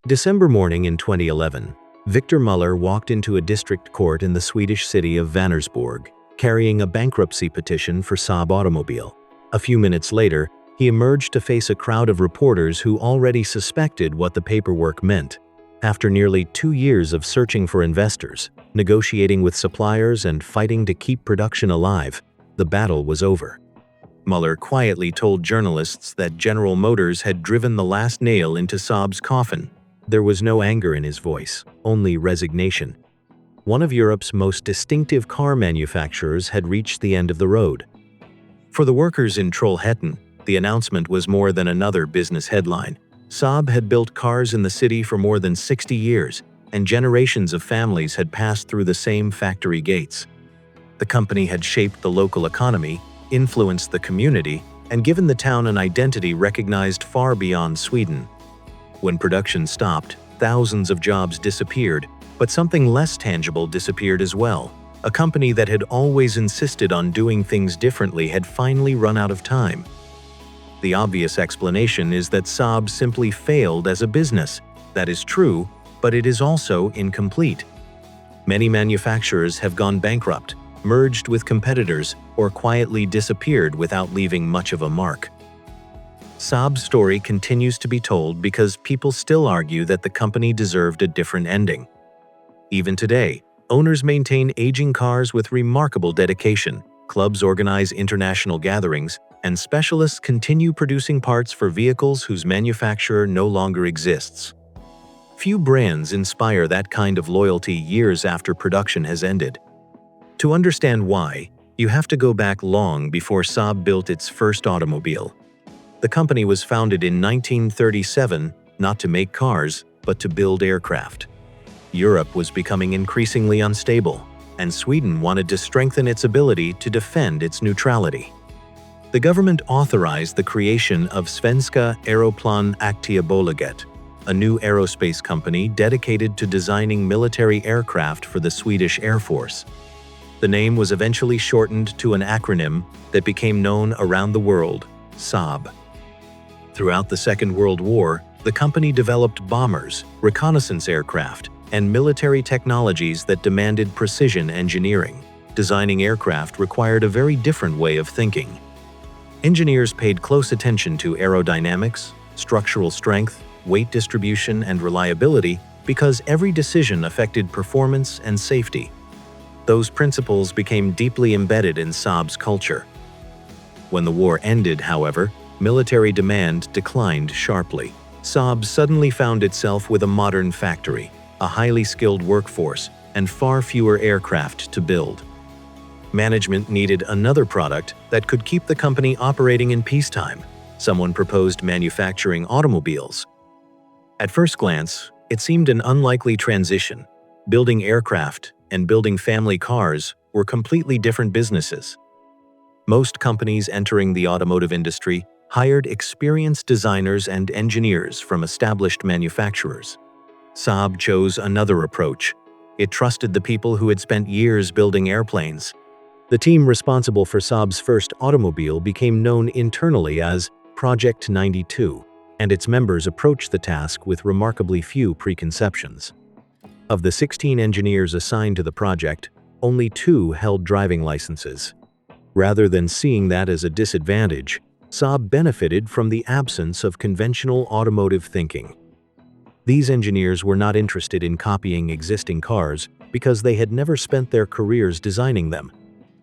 December morning in 2011, Victor Muller walked into a district court in the Swedish city of Vänersborg, carrying a bankruptcy petition for Saab Automobile. A few minutes later, he emerged to face a crowd of reporters who already suspected what the paperwork meant. After nearly 2 years of searching for investors, negotiating with suppliers, and fighting to keep production alive, the battle was over. Muller quietly told journalists that General Motors had driven the last nail into Saab's coffin. There was no anger in his voice, only resignation. One of Europe's most distinctive car manufacturers had reached the end of the road. For the workers in Trollhättan, the announcement was more than another business headline. Saab had built cars in the city for more than 60 years, and generations of families had passed through the same factory gates. The company had shaped the local economy, influenced the community, and given the town an identity recognized far beyond Sweden. When production stopped, thousands of jobs disappeared, but something less tangible disappeared as well. A company that had always insisted on doing things differently had finally run out of time. The obvious explanation is that Saab simply failed as a business. That is true, but it is also incomplete. Many manufacturers have gone bankrupt, merged with competitors, or quietly disappeared without leaving much of a mark. Saab's story continues to be told because people still argue that the company deserved a different ending. Even today, owners maintain aging cars with remarkable dedication, clubs organize international gatherings, and specialists continue producing parts for vehicles whose manufacturer no longer exists. Few brands inspire that kind of loyalty years after production has ended. To understand why, you have to go back long before Saab built its first automobile. The company was founded in 1937, not to make cars, but to build aircraft. Europe was becoming increasingly unstable, and Sweden wanted to strengthen its ability to defend its neutrality. The government authorized the creation of Svenska Aeroplan Aktiebolaget, a new aerospace company dedicated to designing military aircraft for the Swedish Air Force. The name was eventually shortened to an acronym that became known around the world, Saab. Throughout the Second World War, the company developed bombers, reconnaissance aircraft, and military technologies that demanded precision engineering. Designing aircraft required a very different way of thinking. Engineers paid close attention to aerodynamics, structural strength, weight distribution, and reliability because every decision affected performance and safety. Those principles became deeply embedded in Saab's culture. When the war ended, however, military demand declined sharply. Saab suddenly found itself with a modern factory, a highly skilled workforce, and far fewer aircraft to build. Management needed another product that could keep the company operating in peacetime. Someone proposed manufacturing automobiles. At first glance, it seemed an unlikely transition. Building aircraft and building family cars were completely different businesses. Most companies entering the automotive industry hired experienced designers and engineers from established manufacturers. Saab chose another approach. It trusted the people who had spent years building airplanes. The team responsible for Saab's first automobile became known internally as Project 92, and its members approached the task with remarkably few preconceptions. Of the 16 engineers assigned to the project, only 2 held driving licenses. Rather than seeing that as a disadvantage, Saab benefited from the absence of conventional automotive thinking. These engineers were not interested in copying existing cars because they had never spent their careers designing them.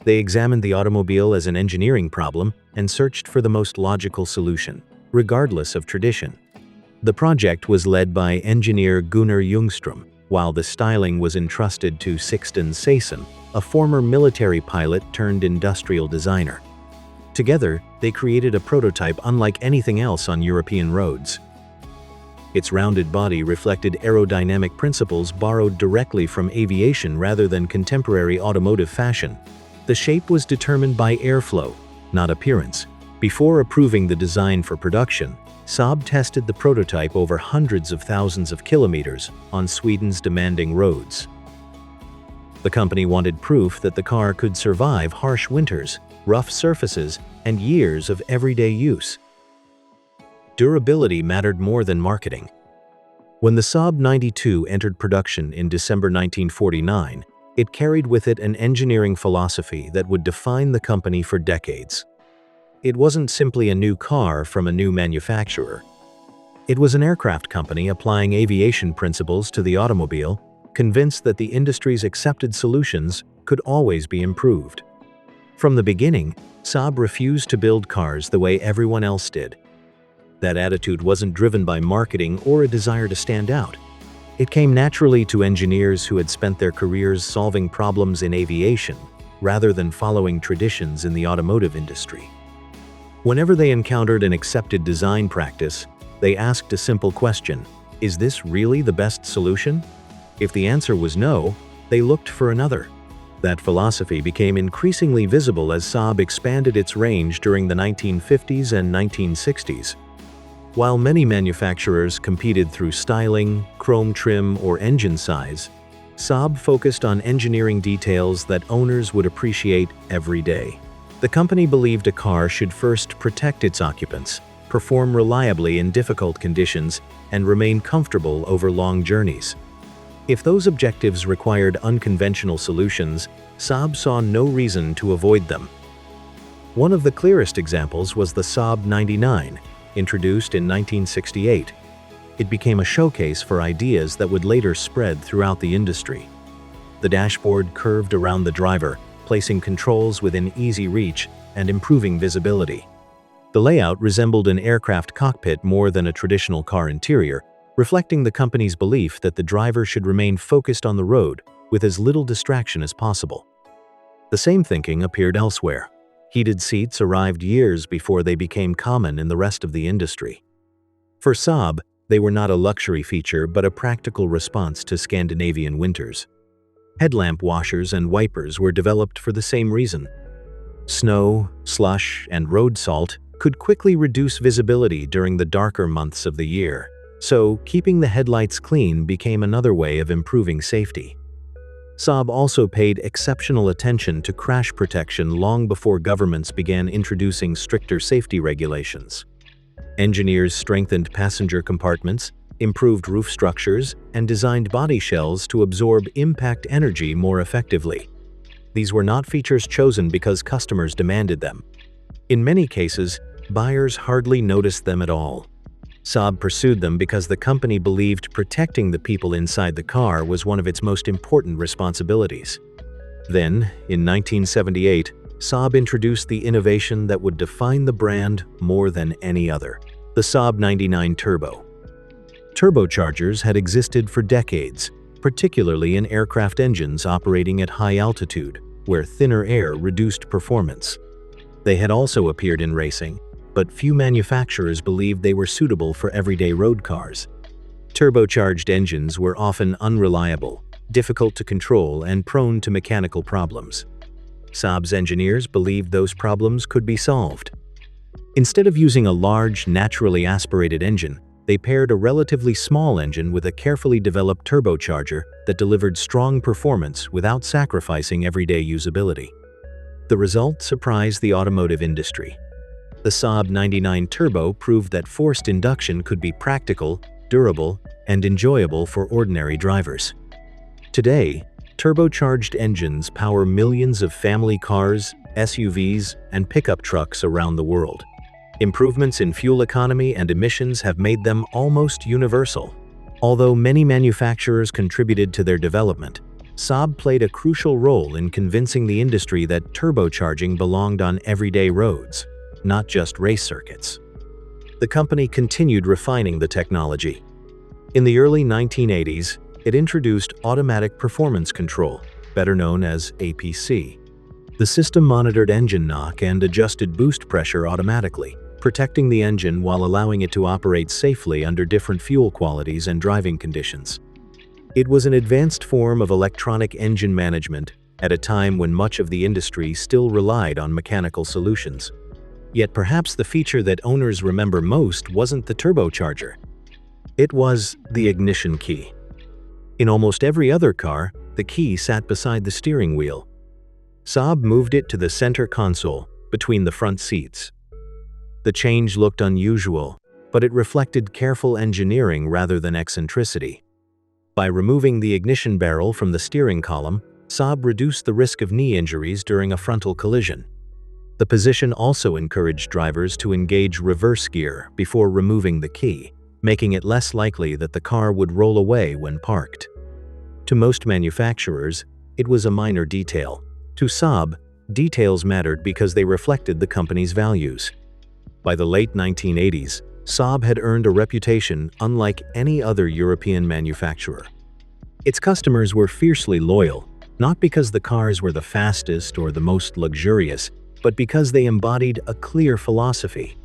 They examined the automobile as an engineering problem and searched for the most logical solution, regardless of tradition. The project was led by engineer Gunnar Ljungström, while the styling was entrusted to Sixten Säsen, a former military pilot turned industrial designer. Together, they created a prototype unlike anything else on European roads. Its rounded body reflected aerodynamic principles borrowed directly from aviation rather than contemporary automotive fashion. The shape was determined by airflow, not appearance. Before approving the design for production, Saab tested the prototype over hundreds of thousands of kilometers on Sweden's demanding roads. The company wanted proof that the car could survive harsh winters, rough surfaces, and years of everyday use. Durability mattered more than marketing. When the Saab 92 entered production in December 1949, it carried with it an engineering philosophy that would define the company for decades. It wasn't simply a new car from a new manufacturer. It was an aircraft company applying aviation principles to the automobile, convinced that the industry's accepted solutions could always be improved. From the beginning, Saab refused to build cars the way everyone else did. That attitude wasn't driven by marketing or a desire to stand out. It came naturally to engineers who had spent their careers solving problems in aviation, rather than following traditions in the automotive industry. Whenever they encountered an accepted design practice, they asked a simple question: is this really the best solution? If the answer was no, they looked for another. That philosophy became increasingly visible as Saab expanded its range during the 1950s and 1960s. While many manufacturers competed through styling, chrome trim, or engine size, Saab focused on engineering details that owners would appreciate every day. The company believed a car should first protect its occupants, perform reliably in difficult conditions, and remain comfortable over long journeys. If those objectives required unconventional solutions, Saab saw no reason to avoid them. One of the clearest examples was the Saab 99, introduced in 1968. It became a showcase for ideas that would later spread throughout the industry. The dashboard curved around the driver, placing controls within easy reach and improving visibility. The layout resembled an aircraft cockpit more than a traditional car interior, reflecting the company's belief that the driver should remain focused on the road with as little distraction as possible. The same thinking appeared elsewhere. Heated seats arrived years before they became common in the rest of the industry. For Saab, they were not a luxury feature but a practical response to Scandinavian winters. Headlamp washers and wipers were developed for the same reason. Snow, slush, and road salt could quickly reduce visibility during the darker months of the year, so keeping the headlights clean became another way of improving safety. Saab also paid exceptional attention to crash protection long before governments began introducing stricter safety regulations. Engineers strengthened passenger compartments, improved roof structures, and designed body shells to absorb impact energy more effectively. These were not features chosen because customers demanded them. In many cases, buyers hardly noticed them at all. Saab pursued them because the company believed protecting the people inside the car was one of its most important responsibilities. Then, in 1978, Saab introduced the innovation that would define the brand more than any other: the Saab 99 Turbo. Turbochargers had existed for decades, particularly in aircraft engines operating at high altitude, where thinner air reduced performance. They had also appeared in racing, but few manufacturers believed they were suitable for everyday road cars. Turbocharged engines were often unreliable, difficult to control, and prone to mechanical problems. Saab's engineers believed those problems could be solved. Instead of using a large, naturally aspirated engine, they paired a relatively small engine with a carefully developed turbocharger that delivered strong performance without sacrificing everyday usability. The result surprised the automotive industry. The Saab 99 Turbo proved that forced induction could be practical, durable, and enjoyable for ordinary drivers. Today, turbocharged engines power millions of family cars, SUVs, and pickup trucks around the world. Improvements in fuel economy and emissions have made them almost universal. Although many manufacturers contributed to their development, Saab played a crucial role in convincing the industry that turbocharging belonged on everyday roads, not just race circuits. The company continued refining the technology. In the early 1980s, it introduced automatic performance control, better known as APC. The system monitored engine knock and adjusted boost pressure automatically, protecting the engine while allowing it to operate safely under different fuel qualities and driving conditions. It was an advanced form of electronic engine management at a time when much of the industry still relied on mechanical solutions. Yet perhaps the feature that owners remember most wasn't the turbocharger. It was the ignition key. In almost every other car, the key sat beside the steering wheel. Saab moved it to the center console, between the front seats. The change looked unusual. but it reflected careful engineering rather than eccentricity. By removing the ignition barrel from the steering column, Saab reduced the risk of knee injuries during a frontal collision. The position also encouraged drivers to engage reverse gear before removing the key, making it less likely that the car would roll away when parked. To most manufacturers, it was a minor detail. To Saab, details mattered because they reflected the company's values. By the late 1980s, Saab had earned a reputation unlike any other European manufacturer. Its customers were fiercely loyal, not because the cars were the fastest or the most luxurious, but because they embodied a clear philosophy.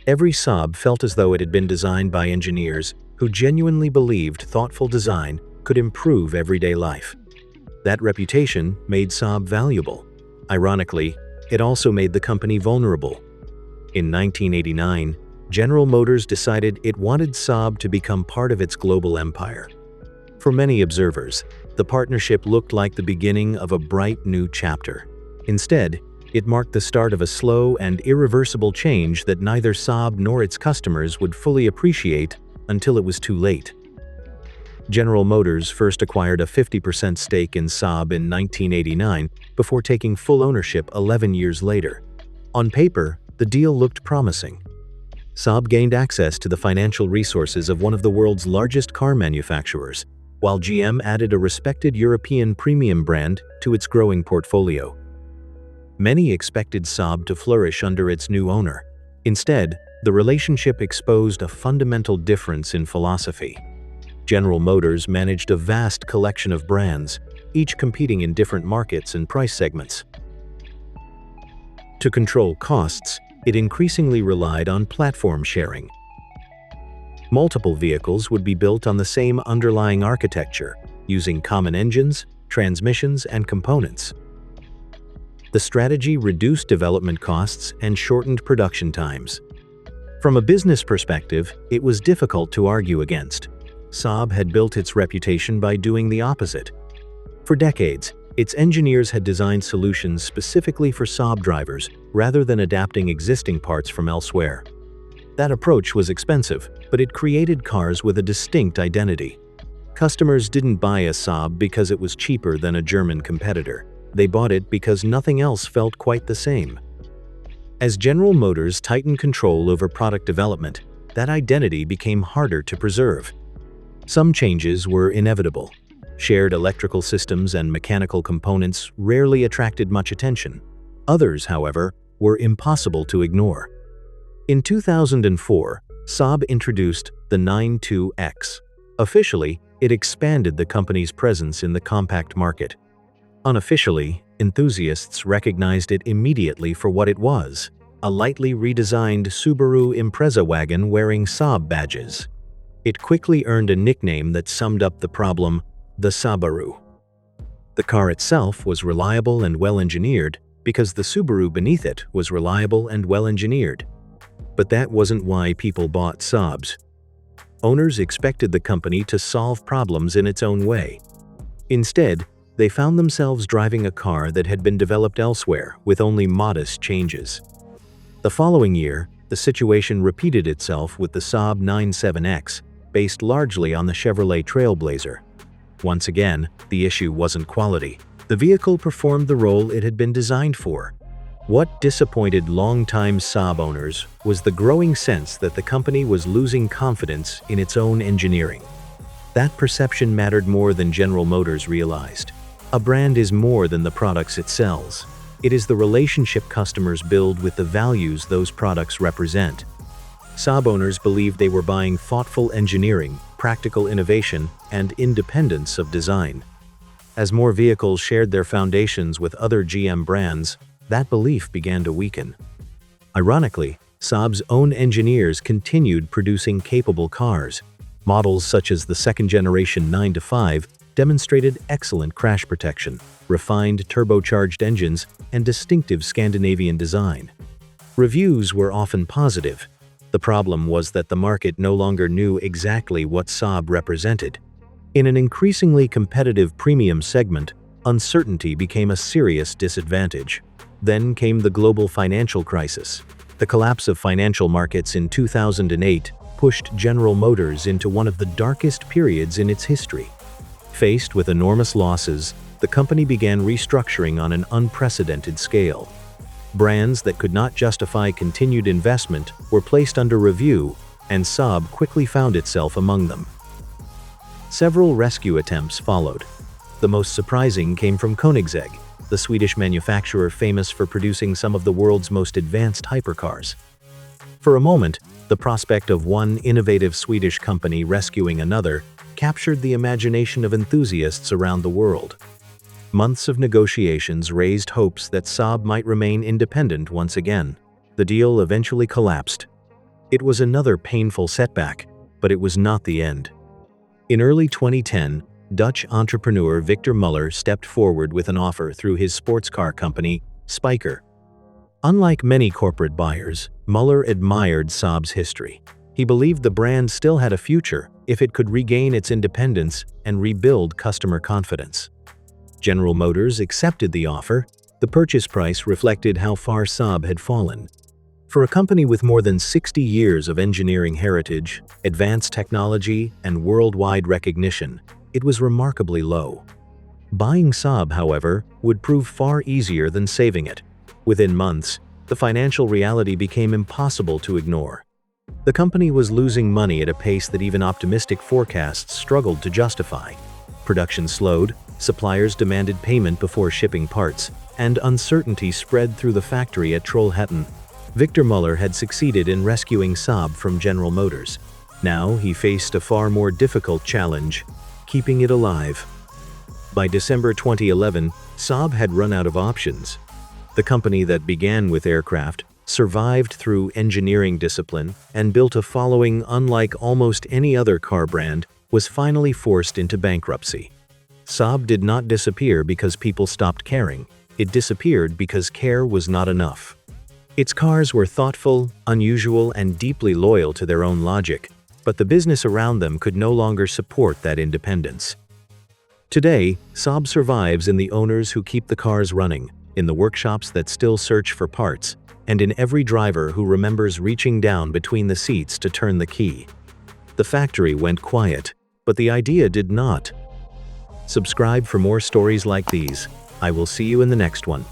Every Saab felt as though it had been designed by engineers who genuinely believed thoughtful design could improve everyday life. That reputation made Saab valuable. Ironically, it also made the company vulnerable. In 1989, General Motors decided it wanted Saab to become part of its global empire. For many observers, the partnership looked like the beginning of a bright new chapter. Instead, it marked the start of a slow and irreversible change that neither Saab nor its customers would fully appreciate until it was too late. General Motors first acquired a 50% stake in Saab in 1989 before taking full ownership 11 years later. On paper, the deal looked promising. Saab gained access to the financial resources of one of the world's largest car manufacturers, while GM added a respected European premium brand to its growing portfolio. Many expected Saab to flourish under its new owner. Instead, the relationship exposed a fundamental difference in philosophy. General Motors managed a vast collection of brands, each competing in different markets and price segments. To control costs, it increasingly relied on platform sharing. Multiple vehicles would be built on the same underlying architecture, using common engines, transmissions, and components. The strategy reduced development costs and shortened production times. From a business perspective, it was difficult to argue against. Saab had built its reputation by doing the opposite. For decades, its engineers had designed solutions specifically for Saab drivers rather than adapting existing parts from elsewhere. That approach was expensive, but it created cars with a distinct identity. Customers didn't buy a Saab because it was cheaper than a German competitor. They bought it because nothing else felt quite the same. As General Motors tightened control over product development, that identity became harder to preserve. Some changes were inevitable. Shared electrical systems and mechanical components rarely attracted much attention. Others, however, were impossible to ignore. In 2004, Saab introduced the 92X. Officially, it expanded the company's presence in the compact market. Unofficially, enthusiasts recognized it immediately for what it was: a lightly redesigned Subaru Impreza wagon wearing Saab badges. It quickly earned a nickname that summed up the problem: the Saabaru. The car itself was reliable and well-engineered because the Subaru beneath it was reliable and well-engineered. But that wasn't why people bought Saabs. Owners expected the company to solve problems in its own way. Instead, they found themselves driving a car that had been developed elsewhere with only modest changes. The following year, the situation repeated itself with the Saab 97X, based largely on the Chevrolet Trailblazer. Once again, the issue wasn't quality. The vehicle performed the role it had been designed for. What disappointed longtime Saab owners was the growing sense that the company was losing confidence in its own engineering. That perception mattered more than General Motors realized. A brand is more than the products it sells. It is the relationship customers build with the values those products represent. Saab owners believed they were buying thoughtful engineering, practical innovation, and independence of design. As more vehicles shared their foundations with other GM brands, that belief began to weaken. Ironically, Saab's own engineers continued producing capable cars. Models such as the second-generation 9-5 demonstrated excellent crash protection, refined turbocharged engines, and distinctive Scandinavian design. Reviews were often positive. The problem was that the market no longer knew exactly what Saab represented. In an increasingly competitive premium segment, uncertainty became a serious disadvantage. Then came the global financial crisis. The collapse of financial markets in 2008 pushed General Motors into one of the darkest periods in its history. Faced with enormous losses, the company began restructuring on an unprecedented scale. Brands that could not justify continued investment were placed under review, and Saab quickly found itself among them. Several rescue attempts followed. The most surprising came from Koenigsegg, the Swedish manufacturer famous for producing some of the world's most advanced hypercars. For a moment, the prospect of one innovative Swedish company rescuing another captured the imagination of enthusiasts around the world. Months of negotiations raised hopes that Saab might remain independent once again. The deal eventually collapsed. It was another painful setback, but it was not the end. In early 2010, Dutch entrepreneur Victor Muller stepped forward with an offer through his sports car company, SUPERCAR. Unlike many corporate buyers, Muller admired Saab's history. He believed the brand still had a future if it could regain its independence and rebuild customer confidence. General Motors accepted the offer. The purchase price reflected how far Saab had fallen. For a company with more than 60 years of engineering heritage, advanced technology, and worldwide recognition, it was remarkably low. Buying Saab, however, would prove far easier than saving it. Within months, the financial reality became impossible to ignore. The company was losing money at a pace that even optimistic forecasts struggled to justify. Production slowed, suppliers demanded payment before shipping parts, and uncertainty spread through the factory at Trollhättan. Victor Muller had succeeded in rescuing Saab from General Motors. Now he faced a far more difficult challenge: keeping it alive. By December 2011, Saab had run out of options. The company that began with aircraft survived through engineering discipline and built a following unlike almost any other car brand, was finally forced into bankruptcy. Saab did not disappear because people stopped caring. It disappeared because care was not enough. Its cars were thoughtful, unusual, and deeply loyal to their own logic, but the business around them could no longer support that independence. Today, Saab survives in the owners who keep the cars running, in the workshops that still search for parts, and in every driver who remembers reaching down between the seats to turn the key. The factory went quiet, but the idea did not. Subscribe for more stories like these. I will see you in the next one.